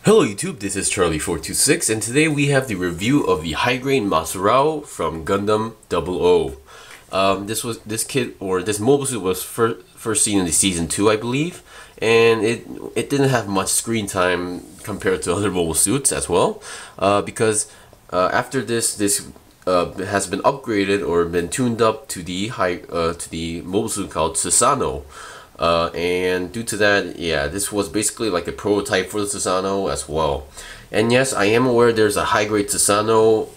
Hello YouTube, this is Charlie426 and today we have the review of the high-grade Masurao from Gundam 00. This mobile suit was first seen in the season 2, I believe, and it didn't have much screen time compared to other mobile suits as well, because after this has been upgraded or been tuned up to the mobile suit called Susanoo. And due to that, yeah, this was basically like a prototype for the Susanoo as well. And yes, I am aware there's a high-grade Susanoo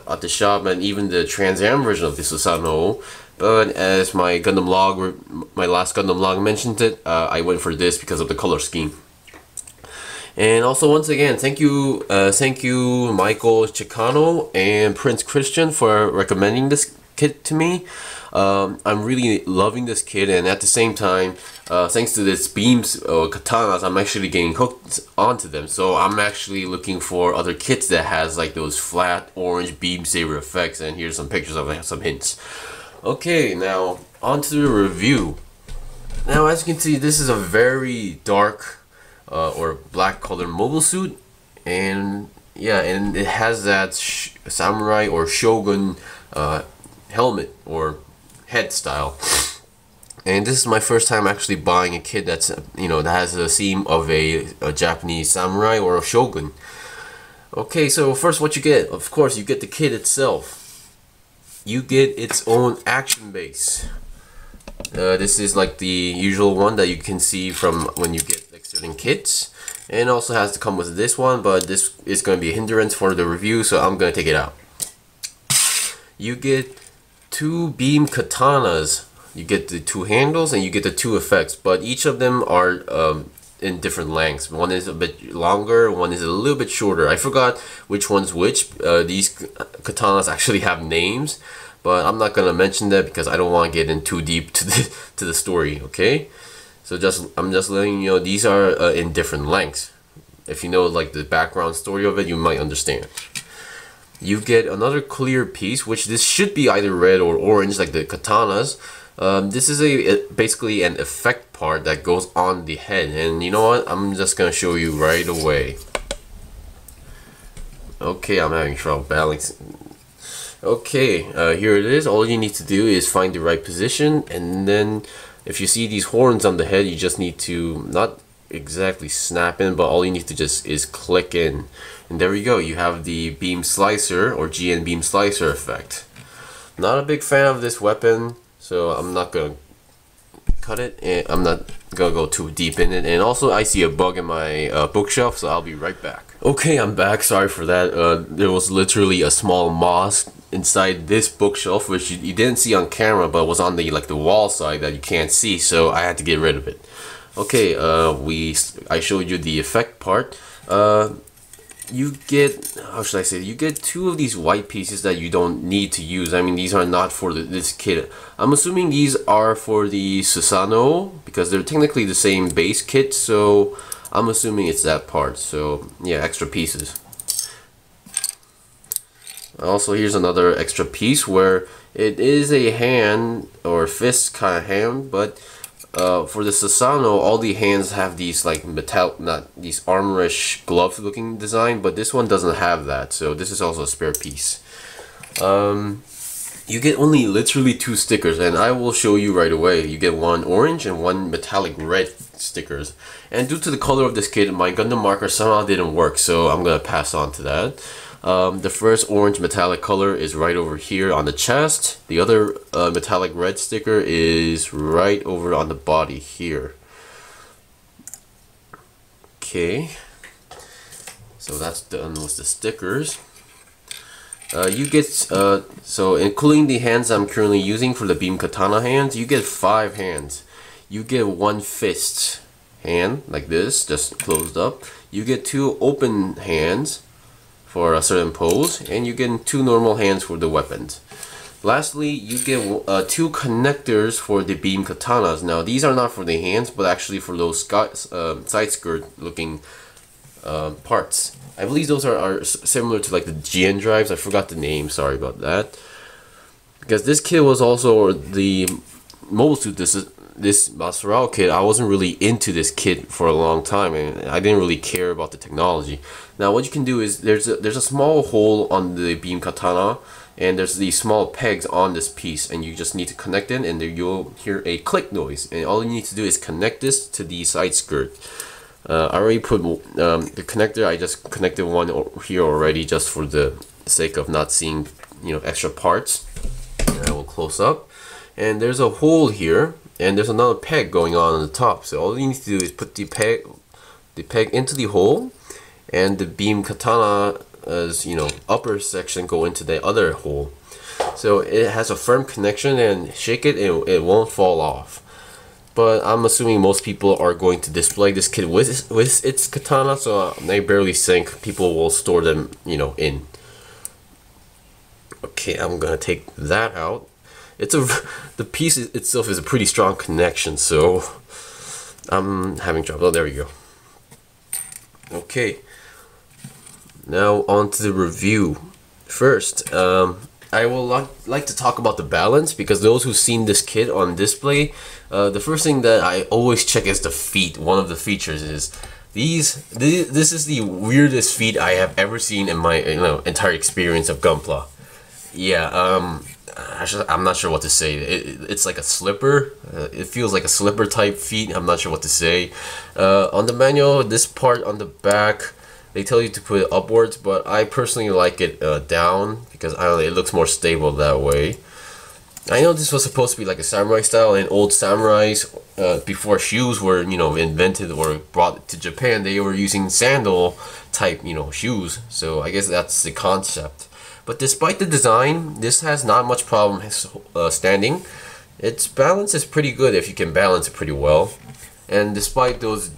at the shop, and even the Trans Am version of the Susanoo. But as my Gundam log, my last Gundam log mentioned it, I went for this because of the color scheme. And also, once again, thank you Michael Chicano and Prince Christian for recommending this kit to me. I'm really loving this kit, and at the same time, thanks to this beams katanas, I'm actually getting hooked onto them. So I'm actually looking for other kits that has like those flat orange beam saber effects, and here's some pictures of it, some hints. Okay, now on to the review. Now, as you can see, this is a very dark or black colored mobile suit, and yeah, and it has that samurai or shogun helmet or head style. And this is my first time actually buying a kit that's, that has a theme of a Japanese samurai or a shogun. Okay, so first what you get, of course, you get the kit itself. You get its own action base. This is like the usual one that you can see from when you get like certain kits, and also has to come with this one, but this is going to be a hindrance for the review, so I'm going to take it out. You get two beam katanas. You get the two handles and you get the two effects, but each of them are in different lengths. One is a bit longer, one is a little bit shorter. I forgot which one's which. These katanas actually have names, but I'm not gonna mention that because I don't want to get in too deep to the story. Okay, so I'm just letting you know these are in different lengths. If you know like the background story of it, you might understand. You get another clear piece, which this should be either red or orange like the katanas. This is basically an effect part that goes on the head, and you know what, I'm just gonna show you right away. Okay, I'm having trouble balancing. Okay, here it is. All you need to do is find the right position, and then if you see these horns on the head, you just need to not exactly snap in, but all you need to just is click in, and there we go. You have the beam slicer or GN beam slicer effect. Not a big fan of this weapon, so I'm not gonna cut it, and I'm not gonna go too deep in it. And also, I see a bug in my bookshelf, so I'll be right back. Okay, I'm back. Sorry for that. There was literally a small moss inside this bookshelf, which you didn't see on camera, but was on the wall side that you can't see, so I had to get rid of it. Okay, I showed you the effect part. You get, how should I say, you get two of these white pieces that you don't need to use. I mean, these are not for this kit. I'm assuming these are for the Susanoo because they're technically the same base kit, so I'm assuming it's that part. So yeah, extra pieces. Also, here's another extra piece where it is a hand or fist kind of hand, but for the Susanoo, all the hands have these like these armorish glove looking design, but this one doesn't have that, so this is also a spare piece. You get only literally two stickers, and I will show you right away. You get one orange and one metallic red stickers, and due to the color of this kit, my Gundam marker somehow didn't work, so I'm gonna pass on to that. The first orange metallic color is right over here on the chest. The other metallic red sticker is right over on the body here. Okay, so that's done with the stickers. You get, so including the hands I'm currently using for the beam katana hands, you get 5 hands. You get one fist hand, like this, just closed up. You get 2 open hands for a certain pose, and you get 2 normal hands for the weapons. Lastly, you get 2 connectors for the beam katanas. Now, these are not for the hands, but actually for those side skirt looking parts. I believe those are similar to like the GN drives. I forgot the name, sorry about that. Because this kit was also the mobile suit. this Masurao kit, I wasn't really into this kit for a long time, and I didn't really care about the technology. Now what you can do is there's a small hole on the beam katana, and there's these small pegs on this piece, and you just need to connect it, and there you'll hear a click noise, and all you need to do is connect this to the side skirt. I already put the connector. I just connected one here already, just for the sake of not seeing, you know, extra parts. And I will close up, and there's a hole here, and there's another peg going on the top. So all you need to do is put the peg into the hole, and the beam katana, as you know, upper section go into the other hole. So it has a firm connection, and shake it, it won't fall off. But I'm assuming most people are going to display this kit with its katana, so I barely think people will store them, you know, in. Okay, I'm gonna take that out. The piece itself is a pretty strong connection, so I'm having trouble. Oh, there we go. Okay, now on to the review. First, I will like to talk about the balance, because those who've seen this kit on display, the first thing that I always check is the feet. One of the features is this is the weirdest feet I have ever seen in my entire experience of Gunpla. Yeah, I'm not sure what to say. It's like a slipper. It feels like a slipper type feet. I'm not sure what to say. On the manual, this part on the back, they tell you to put it upwards, but I personally like it down, because I don't know, it looks more stable that way. I know this was supposed to be like a samurai style, and old samurais, before shoes were, you know, invented or brought to Japan, they were using sandal type, you know, shoes. So I guess that's the concept. But despite the design, this has not much problem standing. Its balance is pretty good if you can balance it pretty well. And despite those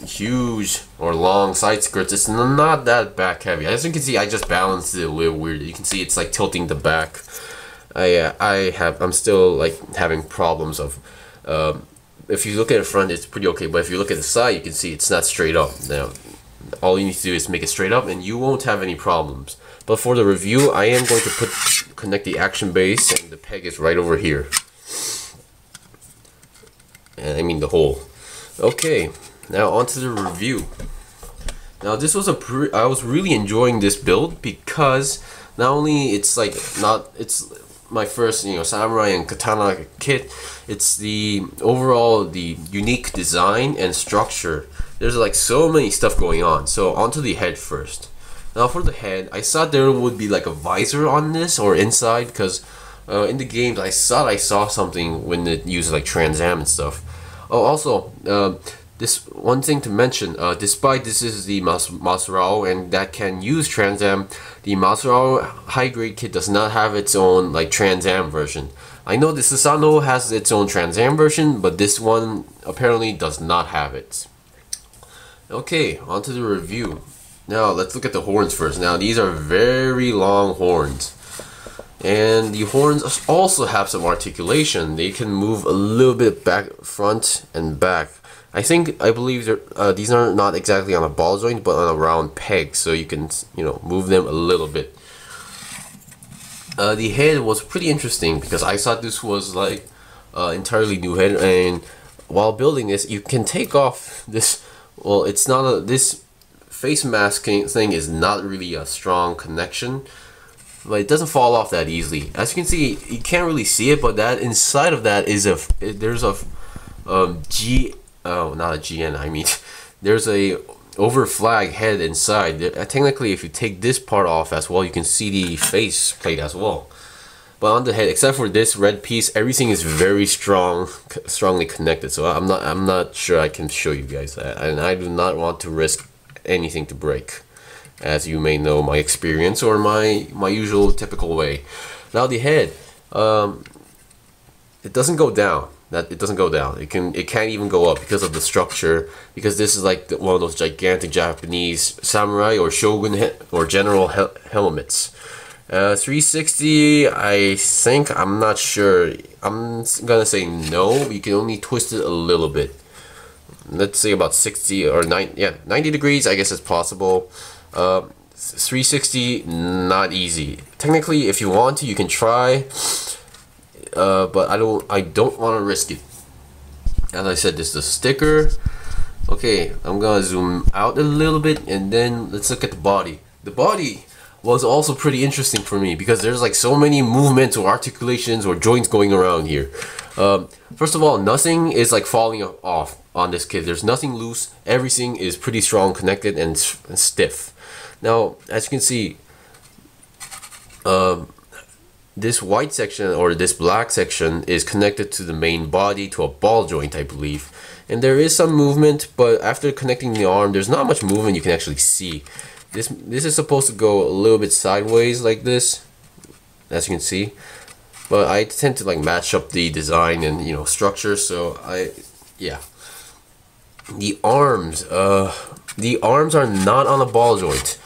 huge or long side skirts, it's not that back heavy. As you can see, I just balanced it a little weird. You can see it's like tilting the back. I'm still like having problems of if you look at the front, it's pretty okay, but if you look at the side, you can see it's not straight up. Now all you need to do is make it straight up, and you won't have any problems. But for the review, I am going to connect the action base, and the peg is right over here. I mean the hole. Okay, now on to the review. Now this was I was really enjoying this build, because not only it's my first, you know, samurai and katana kit, it's the unique design and structure. There's like so many stuff going on. So onto the head first. Now for the head, I thought there would be like a visor on this or inside, because in the games I thought I saw something when it uses like Trans Am and stuff. Oh, also, this one thing to mention, despite this is the Masurao and that can use Trans Am, the Masurao high grade kit does not have its own like Trans Am version. I know the Susanoo has its own Trans Am version, but this one apparently does not have it. Okay, on to the review. Now let's look at the horns first. Now these are very long horns, and the horns also have some articulation. They can move a little bit back, front and back. I believe these are not exactly on a ball joint, but on a round peg, so you can, you know, move them a little bit. The head was pretty interesting, because I thought this was like entirely new head, and while building this, you can take off this. Well, it's not this face mask thing is not really a strong connection, but it doesn't fall off that easily. As you can see, you can't really see it, but that inside of that is there's a not a GN, I mean there's a Overflag head inside. Technically, if you take this part off as well, you can see the face plate as well. But on the head, except for this red piece, everything is very strongly connected. So I'm not sure I can show you guys that, and I do not want to risk anything to break, as you may know my experience or my usual typical way. Now the head, it doesn't go down. It doesn't go down. It can't even go up because of the structure. Because this is like one of those gigantic Japanese samurai or shogun or general helmets. 360, I think, I'm not sure. I'm gonna say no. You can only twist it a little bit. Let's say about 60 or 90 degrees. I guess it's possible. 360, not easy. Technically, if you want to, you can try. But I don't want to risk it. As I said, this is the sticker. Okay, I'm gonna zoom out a little bit and then let's look at the body. The body was also pretty interesting for me because there's like so many movements or articulations or joints going around here. First of all, nothing is like falling off on this kit. There's nothing loose. Everything is pretty strong, connected, and stiff. Now, as you can see, this white section or this black section is connected to the main body to a ball joint, I believe. And there is some movement, but after connecting the arm, there's not much movement you can actually see. This is supposed to go a little bit sideways like this, as you can see. But I tend to like match up the design and structure, so yeah. The arms are not on a ball joint.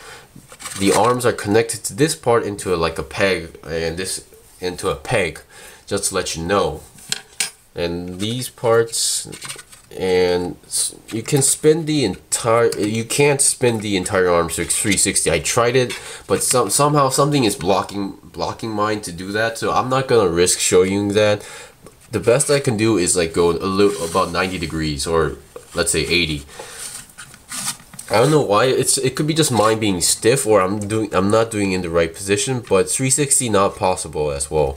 The arms are connected to this part into like a peg, and this into a peg, just to let you know. And these parts, and you can't spin the entire arm to 360. I tried it, but somehow something is blocking mine to do that, so I'm not gonna risk showing you that. The best I can do is like go a little about 90 degrees, or let's say 80. I don't know why. It could be just mine being stiff, or I'm not doing it in the right position. But 360 not possible as well.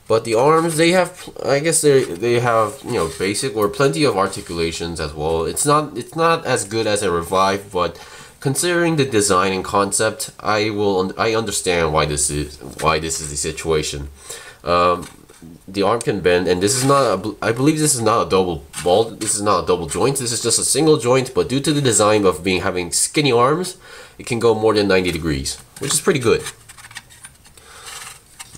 But the arms, they have, I guess they have basic or plenty of articulations as well. It's not as good as a Revive, but considering the design and concept, I understand why this is the situation. The arm can bend, and this is not I believe this is not a double ball. This is not a double joint. This is just a single joint, but due to the design of having skinny arms, it can go more than 90 degrees, which is pretty good.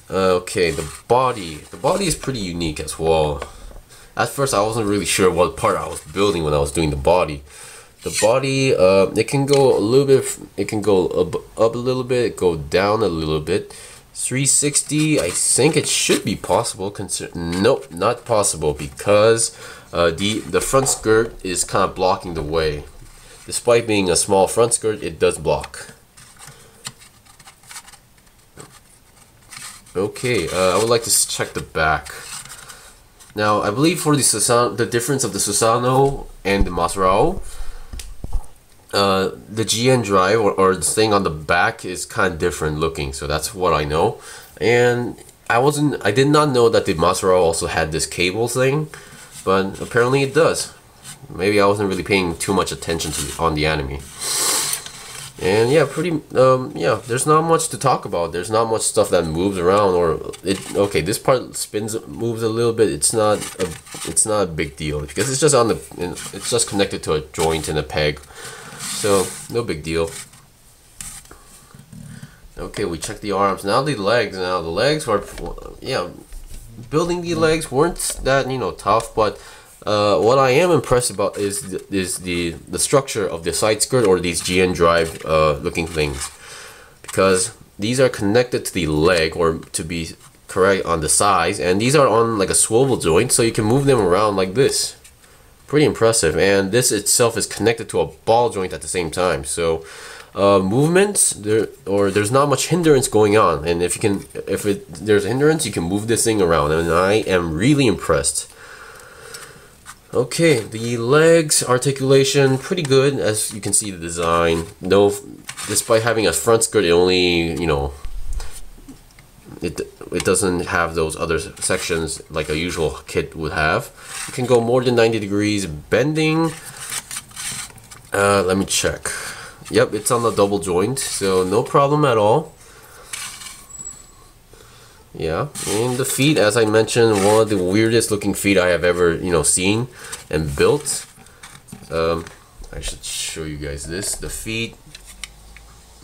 Okay, the body is pretty unique as well. At first, I wasn't really sure what part I was building when I was doing the body. The body, it can go a little bit. It can go up a little bit, go down a little bit. 360, I think it should be possible. Nope, not possible, because the front skirt is kind of blocking the way. Despite being a small front skirt, it does block. Okay, I would like to check the back. Now, I believe for the difference of the Susanoo and the Masurao, the GN drive or the thing on the back is kind of different looking, so that's what I know. And I did not know that the Masurao also had this cable thing, but apparently it does. Maybe I wasn't really paying too much attention on the anime. And yeah, yeah, there's not much to talk about. There's not much stuff that moves around, okay, this part moves a little bit. It's not a big deal because it's just connected to a joint and a peg. So, no big deal. Okay, we checked the arms. Now the legs. Now the legs were, yeah, building the legs weren't that, tough, but what I am impressed about is the structure of the side skirt, or these GN drive looking things. Because these are connected to the leg, or to be correct, on the sides, and these are on like a swivel joint, so you can move them around like this. Pretty impressive, and this itself is connected to a ball joint at the same time. So movements there's not much hindrance going on, and if there's a hindrance, you can move this thing around, and I am really impressed. Okay, the legs articulation pretty good, as you can see the design. No, despite having a front skirt, it only it doesn't have those other sections like a usual kit would have. You can go more than 90 degrees bending. Let me check. Yep, it's on the double joint, so no problem at all. Yeah, and the feet, as I mentioned, one of the weirdest looking feet I have ever seen and built. I should show you guys this. The feet,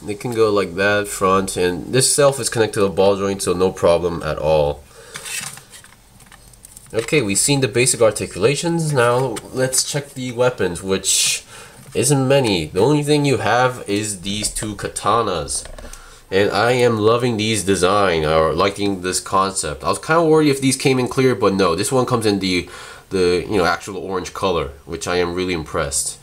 they can go like that, front, and this self is connected to a ball joint, so no problem at all. Okay, we've seen the basic articulations. Now let's check the weapons, which isn't many. The only thing you have is these two katanas, and I am loving these design, or liking this concept. I was kind of worried if these came in clear, but no, this one comes in the actual orange color, which I am really impressed.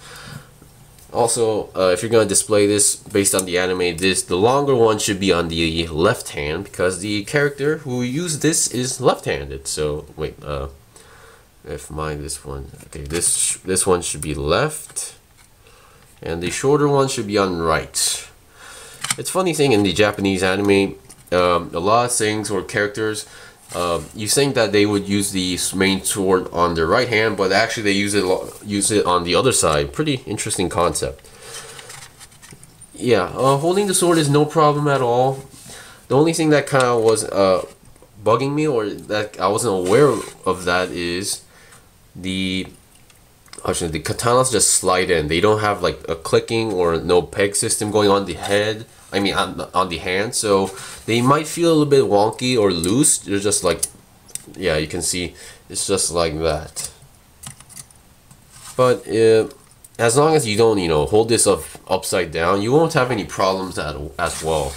Also, if you're gonna display this based on the anime, the longer one should be on the left hand, because the character who used this is left-handed. So wait, this one, okay, this one should be left, and the shorter one should be on right. It's funny thing in the Japanese anime, a lot of things or characters, you think that they would use the main sword on their right hand, but actually they use it on the other side. Pretty interesting concept. Yeah, holding the sword is no problem at all. The only thing that kind of was bugging me, or that I wasn't aware of, that is the katanas just slide in. They don't have like a clicking or no peg system going on the head. I mean on the hand, so they might feel a little bit wonky or loose. They're just like, yeah, you can see it's just like that. But as long as you don't, hold this upside down, you won't have any problems as well.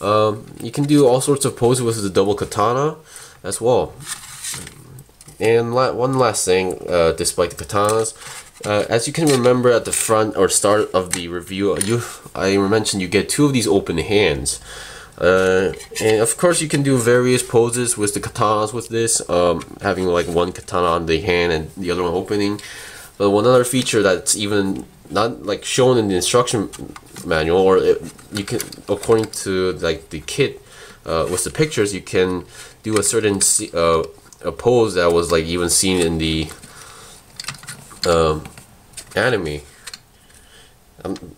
You can do all sorts of poses with the double katana as well. And one last thing, despite the katanas, as you can remember at the front or start of the review, I mentioned you get 2 of these open hands. And of course you can do various poses with the katanas with this, having like one katana on the hand and the other one opening. But one other feature that's even not like shown in the instruction manual, or you can, according to like the kit with the pictures, you can do a certain a pose that was like even seen in the anime.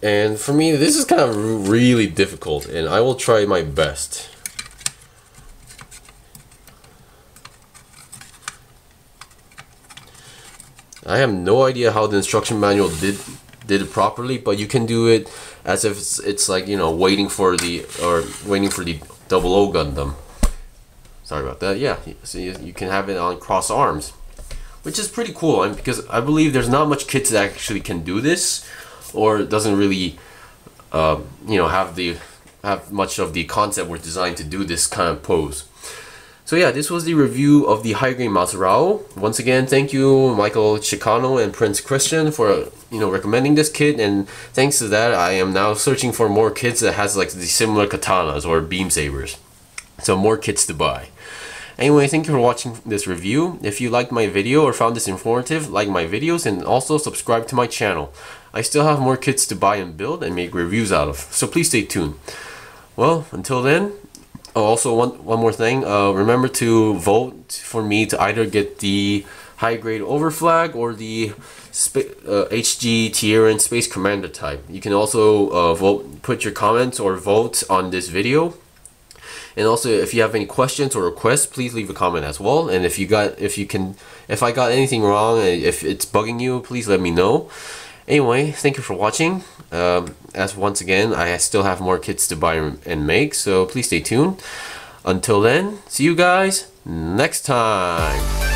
And for me, this is kind of really difficult, and I will try my best. I have no idea how the instruction manual did it properly, but you can do it as if it's like, waiting for the double O Gundam. Sorry about that. Yeah, so you can have it on cross arms, which is pretty cool. And because I believe there's not much kits that actually can do this, or doesn't really, have much of the concept or design to do this kind of pose. So yeah, this was the review of the HG Masurao. Once again, thank you Michael Chicano and Prince Christian for recommending this kit, and thanks to that I am now searching for more kits that has like the similar katanas or beam sabers. So more kits to buy. Anyway, thank you for watching this review. If you liked my video or found this informative, like my videos, and also subscribe to my channel. I still have more kits to buy and build and make reviews out of, so please stay tuned. Well, until then, also one more thing, remember to vote for me to either get the high grade Overflag or the HG Tieren Space Commander type. You can also put your comments or vote on this video. And also, if you have any questions or requests, please leave a comment as well. And if I got anything wrong, if it's bugging you, please let me know. Anyway, thank you for watching. As once again, I still have more kits to buy and make, so please stay tuned. Until then, see you guys next time.